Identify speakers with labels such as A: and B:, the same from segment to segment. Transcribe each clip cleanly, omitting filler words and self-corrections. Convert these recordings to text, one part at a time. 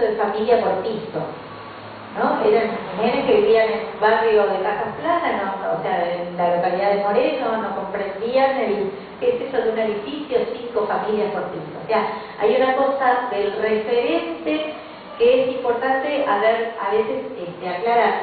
A: concepto de familia por piso, ¿no? Eran nenes que vivían en un barrio de casas planas, ¿no? O sea, en la localidad de Moreno, no comprendían qué es eso de un edificio, 5 familias por piso. O sea, hay una cosa del referente que es importante a veces aclarar,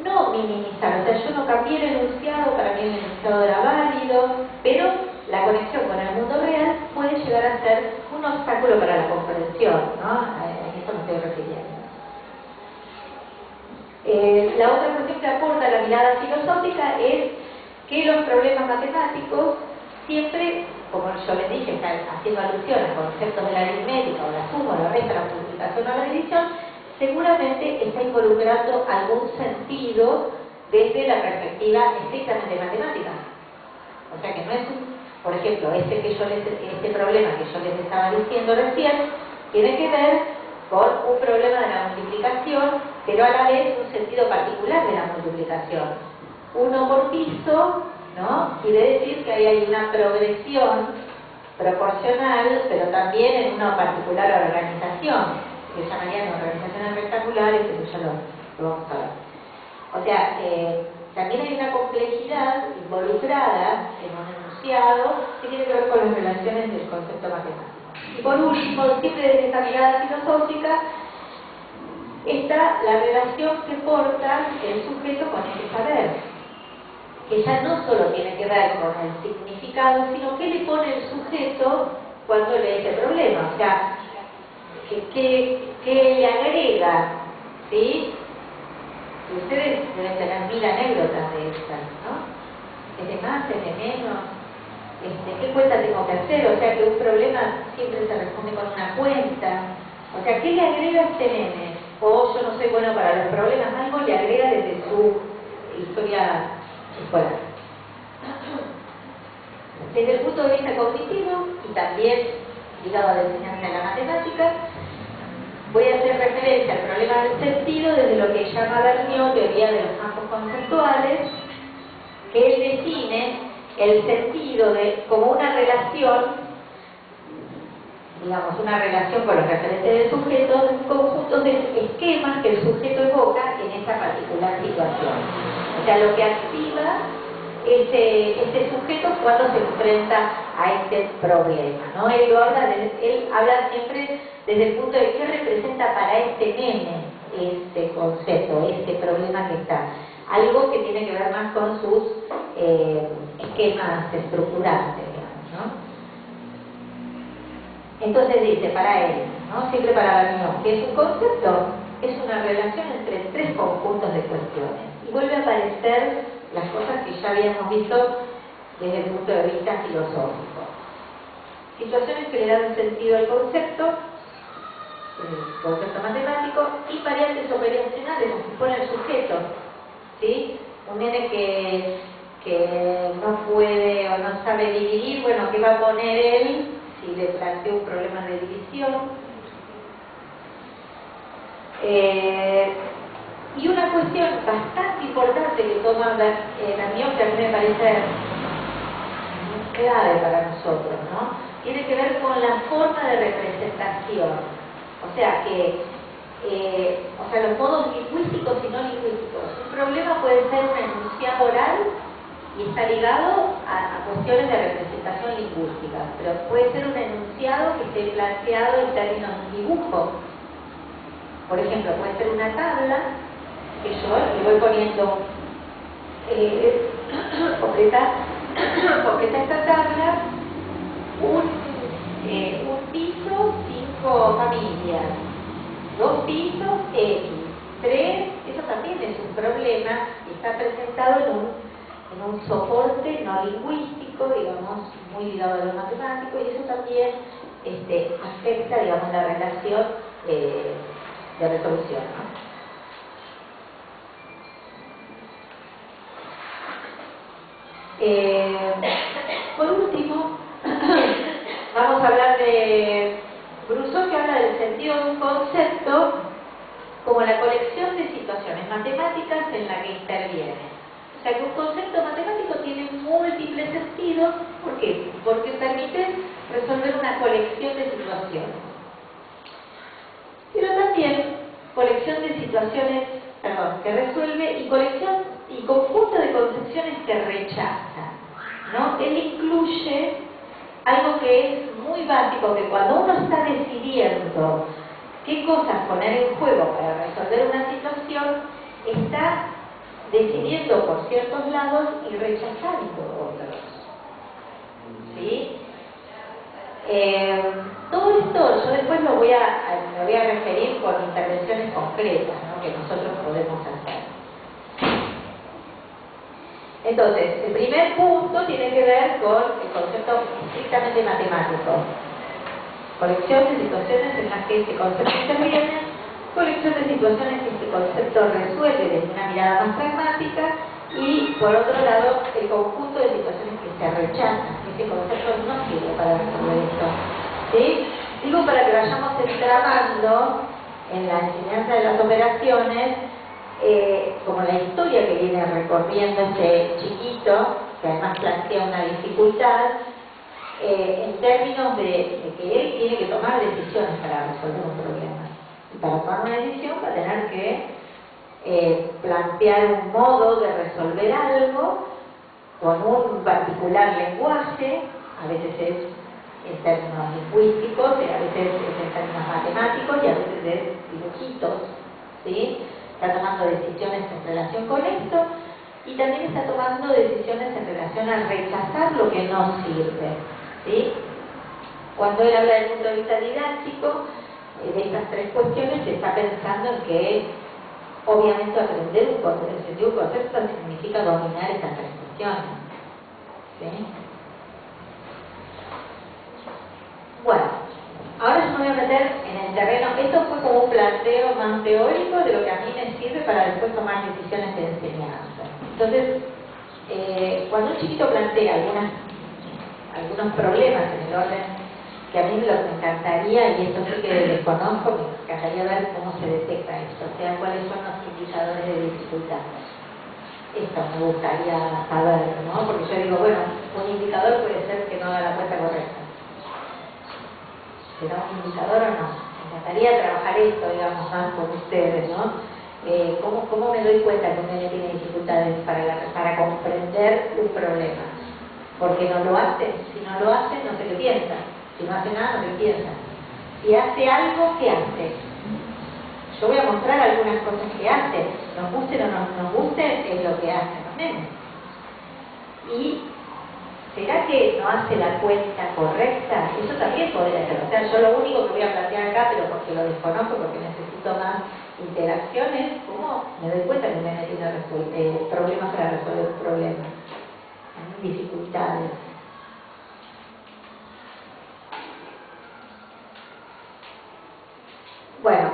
A: no minimizar. O sea, yo no cambié el enunciado, para mí el enunciado era válido, pero la conexión con el mundo real puede llegar a ser un obstáculo para la comprensión, ¿no? A eso me estoy refiriendo. La otra cuestión que aporta la mirada filosófica es que los problemas matemáticos siempre, como yo les dije, están haciendo alusión a conceptos de la aritmética o la suma, la resta, la multiplicación o la división, seguramente está involucrando algún sentido desde la perspectiva estrictamente matemática. O sea que no es por ejemplo, este problema que yo les estaba diciendo recién, tiene que ver con un problema de la multiplicación, pero a la vez un sentido particular de la multiplicación. 1 por piso, ¿no? Quiere decir que ahí hay una progresión proporcional, pero también en una particular organización, que llamarían organizaciones rectangulares, que ya lo vamos a ver. O sea, también hay una complejidad involucrada en un enunciado que tiene que ver con las relaciones del concepto matemático. Y por último, siempre desde esta mirada filosófica, está la relación que porta el sujeto con ese saber, que ya no solo tiene que ver con el significado, sino qué le pone el sujeto cuando lee ese problema. O sea, qué le agrega, ¿sí? Y ustedes deben tener 1000 anécdotas de estas, ¿no? ¿Es de más, es de menos? ¿Qué cuenta tengo que hacer? O sea, que un problema siempre se responde con una cuenta. O sea, ¿qué le agrega este nene? O yo no soy bueno para los problemas, algo le agrega desde su historia escolar. Desde el punto de vista cognitivo, y también ligado a la enseñanza de la matemática, voy a hacer referencia al problema del sentido desde lo que llama Vergniaud teoría de los campos conceptuales, que él define el sentido como una relación, digamos, una relación con los referentes del sujeto, un conjunto de esquemas que el sujeto evoca en esa particular situación. O sea, lo que activa este sujeto cuando se enfrenta a este problema, ¿no? Él habla siempre desde el punto de qué representa para este nene este concepto, este problema que está. Algo que tiene que ver más con sus esquemas estructurantes, digamos, ¿no? Entonces dice, para él, ¿no? Siempre para Vergniaud, que es un concepto, es una relación entre 3 conjuntos de cuestiones. Y vuelve a aparecer las cosas que ya habíamos visto desde el punto de vista filosófico. Situaciones que le dan sentido al concepto, el concepto matemático, y variantes operacionales, que pone el sujeto, ¿sí? Un nene que no puede o no sabe dividir, bueno, ¿qué va a poner él si le planteo un problema de división? Y una cuestión bastante importante que toma Vergniaud, que a mí me parece clave para nosotros, ¿no? Tiene que ver con la forma de representación. O sea, los modos lingüísticos y no lingüísticos. Un problema puede ser un enunciado oral y está ligado a cuestiones de representación lingüística, pero puede ser un enunciado que esté planteado en términos de un dibujo. Por ejemplo, puede ser una tabla que yo le voy poniendo completa esta tabla, un piso, 5 familias, 2 pisos, X, 3, eso también es un problema, está presentado en un soporte no lingüístico, digamos, muy ligado a lo matemático, y eso también afecta, digamos, la relación de resolución, ¿no? Por último, vamos a hablar de Brousseau, que habla del sentido de un concepto como la colección de situaciones matemáticas en la que interviene. O sea que un concepto matemático tiene múltiples sentidos. ¿Por qué? Porque permite resolver una colección de situaciones. Pero también colección de situaciones, que resuelve, y colección y conjunto de concepciones que rechaza, ¿no? Él incluye algo que es muy básico, que cuando uno está decidiendo qué cosas poner en juego para resolver una situación, está decidiendo por ciertos lados y rechazando otros. ¿Sí? Todo esto yo después me voy a referir con intervenciones concretas, ¿no?, que nosotros podemos hacer. Entonces, el primer punto tiene que ver con el concepto estrictamente matemático. Colección de situaciones en las que este concepto interviene, colección de situaciones que este concepto resuelve desde una mirada más pragmática, y por otro lado, el conjunto de situaciones que se rechazan. Este concepto no sirve para resolver esto, ¿sí? Digo, para que vayamos entramando en la enseñanza de las operaciones, como la historia que viene recorriendo este chiquito, que además plantea una dificultad, en términos de que él tiene que tomar decisiones para resolver un problema. Y para tomar una decisión va a tener que plantear un modo de resolver algo con un particular lenguaje, a veces es en términos lingüísticos, a veces es en términos matemáticos y a veces es dibujitos, ¿sí? Está tomando decisiones en relación con esto, y también está tomando decisiones en relación a rechazar lo que no sirve, ¿sí? Cuando él habla desde el punto de vista didáctico, de estas tres cuestiones, se está pensando en que obviamente aprender un concepto significa dominar estas tres cuestiones, ¿sí? Bueno, ahora yo me voy a meter en el terreno. Esto fue como un planteo más teórico de lo que a mí me sirve para después tomar decisiones de enseñanza. Entonces, cuando un chiquito plantea algunos problemas en el orden, que a mí lo que me encantaría, y esto sí que desconozco, me encantaría ver cómo se detecta esto, o sea, cuáles son los indicadores de dificultad. Esto me gustaría saber, ¿no? Porque yo digo, bueno, un indicador puede ser que no haga la cuenta correcta. ¿Será un indicador o no? Me encantaría trabajar esto, digamos, más con ustedes, ¿no? ¿Cómo me doy cuenta que un nene tiene dificultades para comprender un problema? Porque no lo hace. Si no lo hace, no sé qué piensa. Si no hace nada, no sé qué piensa. Si hace algo, ¿qué hace? Yo voy a mostrar algunas cosas que hace. Nos guste o no nos guste, es lo que hace, no menos. Y ¿será que no hace la cuenta correcta? Eso también podría ser. O sea, yo lo único que voy a plantear acá, pero porque lo desconozco, porque necesito más interacciones, ¿cómo me doy cuenta que un nene tiene problemas para resolver un problema? Dificultades. Bueno,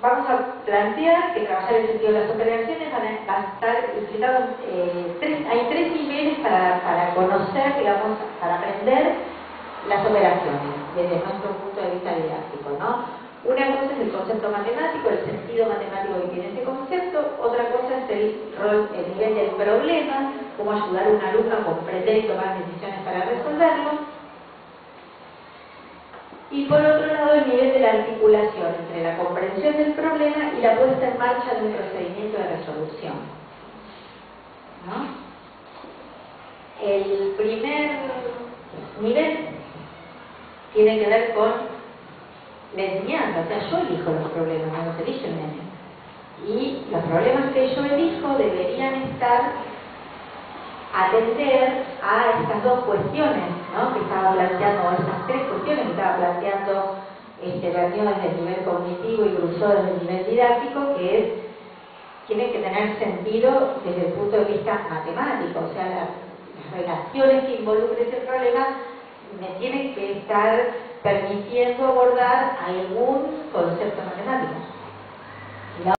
A: vamos a plantear que trabajar el sentido de las operaciones va a estar explicado. Hay tres niveles para conocer, digamos, para aprender las operaciones desde nuestro punto de vista didáctico, ¿no? Una cosa es el concepto matemático, el sentido matemático que tiene ese concepto. Otra cosa es el nivel del problema, cómo ayudar a un alumno a comprender y tomar decisiones para resolverlo. Y por otro lado, el nivel de la articulación entre la comprensión del problema y la puesta en marcha de un procedimiento de resolución, ¿no? El primer nivel tiene que ver con la enseñanza, o sea, yo elijo los problemas, no los elige el nene. Y los problemas que yo elijo deberían atender a estas dos cuestiones, ¿no?, que estaba planteando, estas tres cuestiones que estaba planteando Vergniaud desde el nivel cognitivo y Brousseau desde el nivel didáctico, que tienen que tener sentido desde el punto de vista matemático, o sea, las relaciones que involucre ese problema me tienen que estar permitiendo abordar algún concepto matemático.